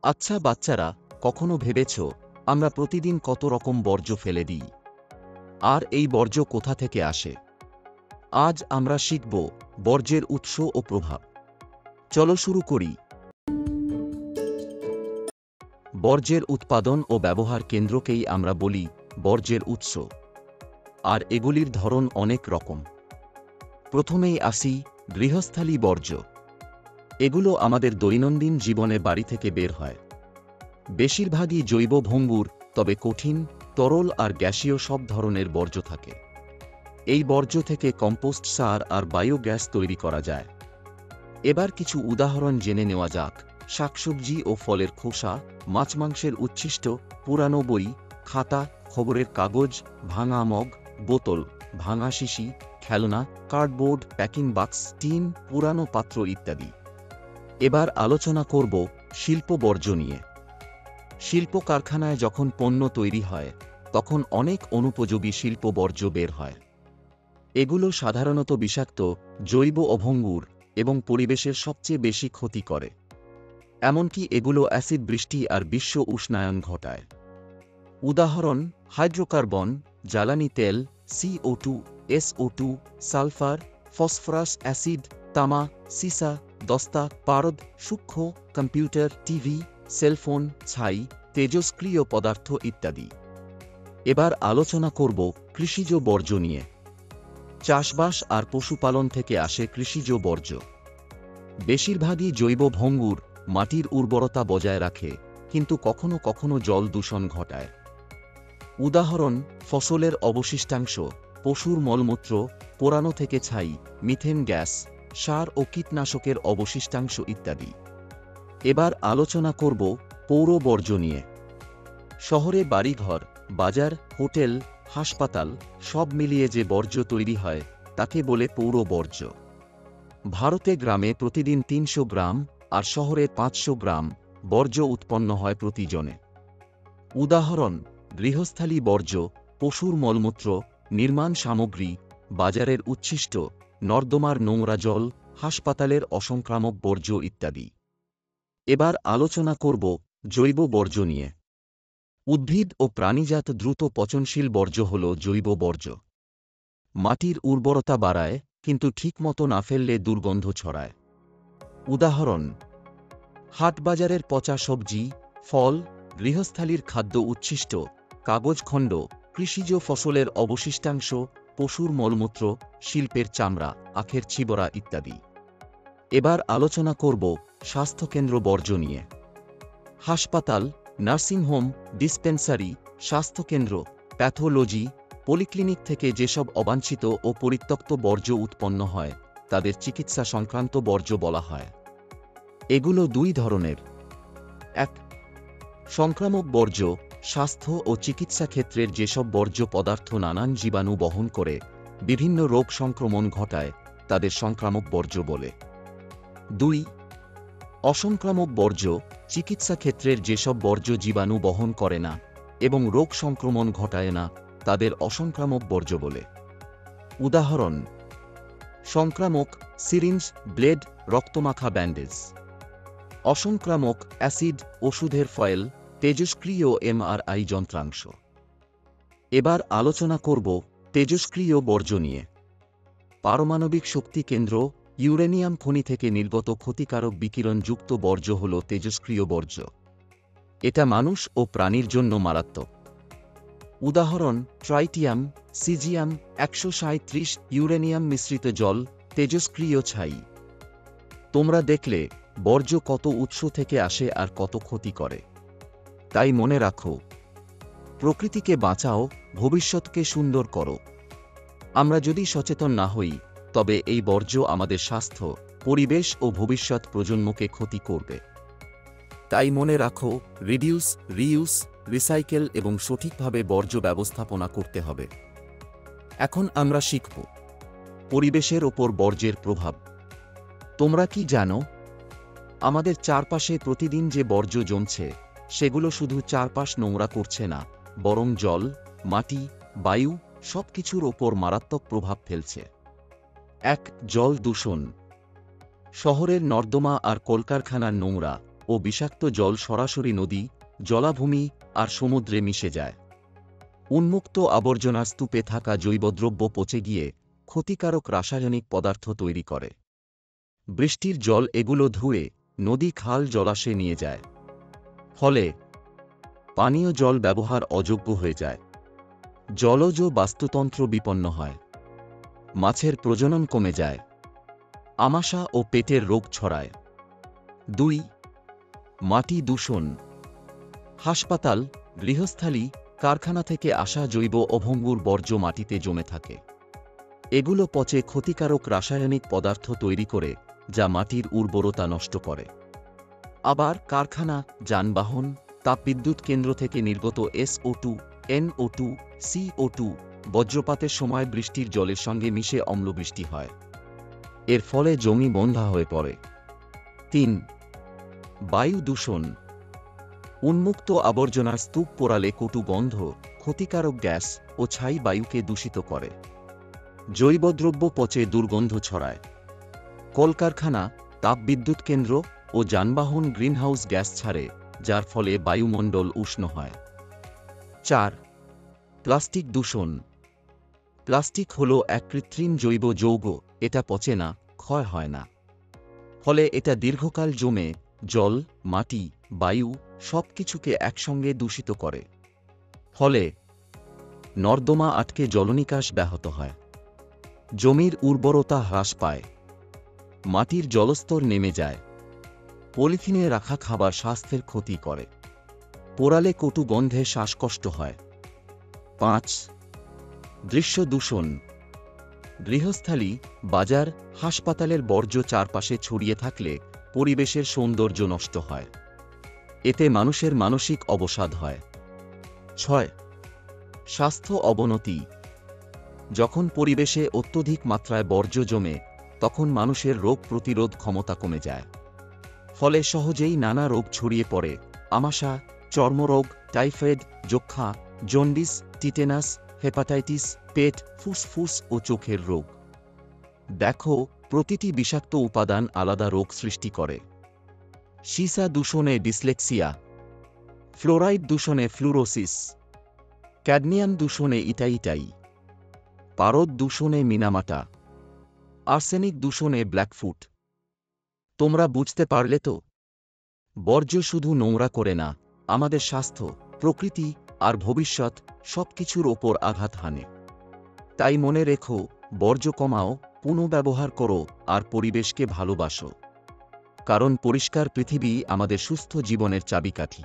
আচ্ছা বাচ্চারা, কখনো ভেবেছ আমরা প্রতিদিন কত রকম বর্জ্য ফেলে দিই? আর এই বর্জ্য কোথা থেকে আসে? আজ আমরা শিখব বর্জ্যের উৎস ও প্রভাব। চলো শুরু করি। বর্জ্যের উৎপাদন ও ব্যবহার কেন্দ্রকেই আমরা বলি বর্জ্যের উৎস। আর এগুলির ধরন অনেক রকম। প্রথমেই আসি গৃহস্থালী বর্জ্য। এগুলো আমাদের দৈনন্দিন জীবনে বাড়ি থেকে বের হয়। বেশিরভাগই জৈব ভঙ্গুর, তবে কঠিন, তরল আর গ্যাসীয় সব ধরনের বর্জ্য থাকে। এই বর্জ্য থেকে কম্পোস্ট সার আর বায়োগ্যাস তৈরি করা যায়। এবার কিছু উদাহরণ জেনে নেওয়া যাক। শাকসবজি ও ফলের খোসা, মাছ মাংসের উচ্ছিষ্ট, পুরানো বই, খাতা, খবরের কাগজ, ভাঙা মগ, বোতল, ভাঙা শিশি, খেলনা, কার্ডবোর্ড, প্যাকিং বাক্স, টিন, পুরানো পাত্র ইত্যাদি। এবার আলোচনা করব শিল্প বর্জ্য নিয়ে। শিল্প কারখানায় যখন পণ্য তৈরি হয়, তখন অনেক অনুপযোগী শিল্প বর্জ্য বের হয়। এগুলো সাধারণত বিষাক্ত, জৈব অভঙ্গুর এবং পরিবেশের সবচেয়ে বেশি ক্ষতি করে। এমনকি এগুলো অ্যাসিড বৃষ্টি আর বিশ্ব উষ্ণায়ন ঘটায়। উদাহরণ: হাইড্রোকার্বন, জ্বালানি তেল, CO2, SO2, sulphur, phosphorus acid, তামা, সীসা, দস্তা, পারদ, সূক্ষ্ম, কম্পিউটার, টিভি, সেলফোন, ছাই, তেজস্ক্রিয় পদার্থ ইত্যাদি। এবার আলোচনা করব কৃষিজ বর্জ্য নিয়ে। চাষবাস আর পশুপালন থেকে আসে কৃষিজ বর্জ্য। বেশিরভাগই জৈব ভঙ্গুর, মাটির উর্বরতা বজায় রাখে, কিন্তু কখনো কখনো জল দূষণ ঘটায়। উদাহরণ: ফসলের অবশিষ্টাংশ, পশুর মলমূত্র, পোড়ানো থেকে ছাই, মিথেন গ্যাস, সার ও কীটনাশকের অবশিষ্টাংশ ইত্যাদি। এবার আলোচনা করব পৌর বর্জ্য নিয়ে। শহরে বাড়িঘর, বাজার, হোটেল, হাসপাতাল সব মিলিয়ে যে বর্জ্য তৈরি হয় তাকে বলে পৌর বর্জ্য। ভারতে গ্রামে প্রতিদিন ৩০০ গ্রাম আর শহরে ৫০০ গ্রাম বর্জ্য উৎপন্ন হয় প্রতিজনে। উদাহরণ: গৃহস্থালী বর্জ্য, পশুর মলমূত্র, নির্মাণ সামগ্রী, বাজারের উচ্ছিষ্ট, নর্দমার নোংরা জল, হাসপাতালের অসংক্রামক বর্জ্য ইত্যাদি। এবার আলোচনা করব জৈব বর্জ্য নিয়ে। উদ্ভিদ ও প্রাণীজাত দ্রুত পচনশীল বর্জ্য হল জৈব বর্জ্য। মাটির উর্বরতা বাড়ায়, কিন্তু ঠিকমতো না ফেললে দুর্গন্ধ ছড়ায়। উদাহরণ: হাটবাজারের পচা সবজি, ফল, গৃহস্থালীর খাদ্য উচ্ছিষ্ট, কাগজখণ্ড, কৃষিজ ফসলের অবশিষ্টাংশ, পশুর মলমূত্র, শিল্পের চামড়া, আখের ছিবড়া ইত্যাদি। এবার আলোচনা করব স্বাস্থ্যকেন্দ্র বর্জ্য নিয়ে। হাসপাতাল, নার্সিংহোম, ডিসপেন্সারি, স্বাস্থ্যকেন্দ্র, প্যাথোলজি, পলিক্লিনিক থেকে যেসব অবাঞ্ছিত ও পরিত্যক্ত বর্জ্য উৎপন্ন হয় তাদের চিকিৎসা সংক্রান্ত বর্জ্য বলা হয়। এগুলো দুই ধরনের। ১. সংক্রামক বর্জ্য, স্বাস্থ্য ও চিকিৎসা ক্ষেত্রের যেসব বর্জ্য পদার্থ নানান জীবাণু বহন করে বিভিন্ন রোগ সংক্রমণ ঘটায় তাদের সংক্রামক বর্জ্য বলে। ২. অসংক্রামক বর্জ্য, চিকিৎসা ক্ষেত্রের যেসব বর্জ্য জীবাণু বহন করে না এবং রোগ সংক্রমণ ঘটায় না তাদের অসংক্রামক বর্জ্য বলে। উদাহরণ: সংক্রামক সিরিঞ্জ, ব্লেড, রক্তমাখা ব্যান্ডেজ। অসংক্রামক অ্যাসিড, ওষুধের ফয়েল, তেজস্ক্রিয় MRI যন্ত্রাংশ। এবার আলোচনা করব তেজস্ক্রিয় বর্জ্য নিয়ে। পারমাণবিক শক্তি কেন্দ্র, ইউরেনিয়াম খনি থেকে নির্গত ক্ষতিকারক বিকিরণযুক্ত বর্জ্য হল তেজস্ক্রিয় বর্জ্য। এটা মানুষ ও প্রাণীর জন্য মারাত্মক। উদাহরণ: ট্রাইটিয়াম, সিজিয়াম 137, ইউরেনিয়াম মিশ্রিত জল, তেজস্ক্রিয় ছাই। তোমরা দেখলে বর্জ্য কত উৎস থেকে আসে আর কত ক্ষতি করে। তাই মনে রাখো, প্রকৃতিকে বাঁচাও, ভবিষ্যৎকে সুন্দর করো। আমরা যদি সচেতন না হই, তবে এই বর্জ্য আমাদের স্বাস্থ্য, পরিবেশ ও ভবিষ্যৎ প্রজন্মকে ক্ষতি করবে। তাই মনে রাখো, রিডিউস, রিইউজ, রিসাইকেল এবং সঠিকভাবে বর্জ্য ব্যবস্থাপনা করতে হবে। এখন আমরা শিখব পরিবেশের ওপর বর্জ্যের প্রভাব। তোমরা কি জানো, আমাদের চারপাশে প্রতিদিন যে বর্জ্য জমছে সেগুলো শুধু চারপাশ নোংরা করছে না, বরং জল, মাটি, বায়ু সবকিছুর ওপর মারাত্মক প্রভাব ফেলছে। ১. জল দূষণ। শহরের নর্দমা আর কলকারখানার নোংরা ও বিষাক্ত জল সরাসরি নদী, জলাভূমি আর সমুদ্রে মিশে যায়। উন্মুক্ত আবর্জনার স্তূপে থাকা জৈবদ্রব্য পচে গিয়ে ক্ষতিকারক রাসায়নিক পদার্থ তৈরি করে। বৃষ্টির জল এগুলো ধুয়ে নদী, খাল, জলাশয়ে নিয়ে যায়। ফলে পানীয় জল ব্যবহার অযোগ্য হয়ে যায়। জলজ বাস্তুতন্ত্র বিপন্ন হয়। মাছের প্রজনন কমে যায়। আমাশা ও পেটের রোগ ছড়ায়। 2. মাটি দূষণ। হাসপাতাল, গৃহস্থালী, কারখানা থেকে আসা জৈব ও ভঙ্গুর বর্জ্য মাটিতে জমে থাকে। এগুলো পচে ক্ষতিকারক রাসায়নিক পদার্থ তৈরি করে, যা মাটির উর্বরতা নষ্ট করে। আবার কারখানা, যানবাহন, তাপবিদ্যুৎ কেন্দ্র থেকে নির্গত SO2, NO2, CO2 বজ্রপাতের সময় বৃষ্টির জলের সঙ্গে মিশে অম্লবৃষ্টি হয়। এর ফলে জমি বন্ধ্যা হয়ে পড়ে। 3. বায়ু দূষণ। উন্মুক্ত আবর্জনার স্তূপ পোড়ালে কটু গন্ধ, ক্ষতিকারক গ্যাস ও ছাই বায়ুকে দূষিত করে। জৈবদ্রব্য পচে দুর্গন্ধ ছড়ায়। কলকারখানা, তাপবিদ্যুৎ কেন্দ্র ও যানবাহন গ্রিনহাউস গ্যাস ছাড়ে, যার ফলে বায়ুমণ্ডল উষ্ণ হয়। 4. প্লাস্টিক দূষণ। প্লাস্টিক হল এক কৃত্রিম জৈব যৌগ। এটা পচে না, ক্ষয় হয় না। ফলে এটা দীর্ঘকাল জমে জল, মাটি, বায়ু সবকিছুকে একসঙ্গে দূষিত করে। ফলে নর্দমা আটকে জলনিকাশ ব্যাহত হয়। জমির উর্বরতা হ্রাস পায়। মাটির জলস্তর নেমে যায়। পলিথিনে রাখা খাবার স্বাস্থ্যের ক্ষতি করে। পোড়ালে কটু গন্ধে শ্বাসকষ্ট হয়। 5. দৃশ্য দূষণ। গৃহস্থালী, বাজার, হাসপাতালের বর্জ্য চারপাশে ছড়িয়ে থাকলে পরিবেশের সৌন্দর্য নষ্ট হয়। এতে মানুষের মানসিক অবসাদ হয়। 6. স্বাস্থ্য অবনতি। যখন পরিবেশে অত্যধিক মাত্রায় বর্জ্য জমে, তখন মানুষের রোগ প্রতিরোধ ক্ষমতা কমে যায়। ফলে সহজেই নানা রোগ ছড়িয়ে পড়ে। আমাশা, চর্মরোগ, টাইফয়েড, যক্ষ্মা, জন্ডিস, টিটেনাস, হেপাটাইটিস, পেট, ফুসফুস ও চোখের রোগ। দেখো, প্রতিটি বিষাক্ত উপাদান আলাদা রোগ সৃষ্টি করে। সীসা দূষণে ডিসলেক্সিয়া, ফ্লোরাইড দূষণে ফ্লুরোসিস, ক্যাডমিয়াম দূষণে ইটাইটাই, পারদ দূষণে মিনামাটা, আর্সেনিক দূষণে ব্ল্যাকফুট। তোমরা বুঝতে পারলে তো? বর্জ্য শুধু নোংরা করে না, আমাদের স্বাস্থ্য, প্রকৃতি আর ভবিষ্যৎ সবকিছুর ওপর আঘাত হানে। তাই মনে রেখো, বর্জ্য কমাও, পুনর্ব্যবহার করো আর পরিবেশকে ভালোবাসো। কারণ পরিষ্কার পৃথিবী আমাদের সুস্থ জীবনের চাবিকাঠি।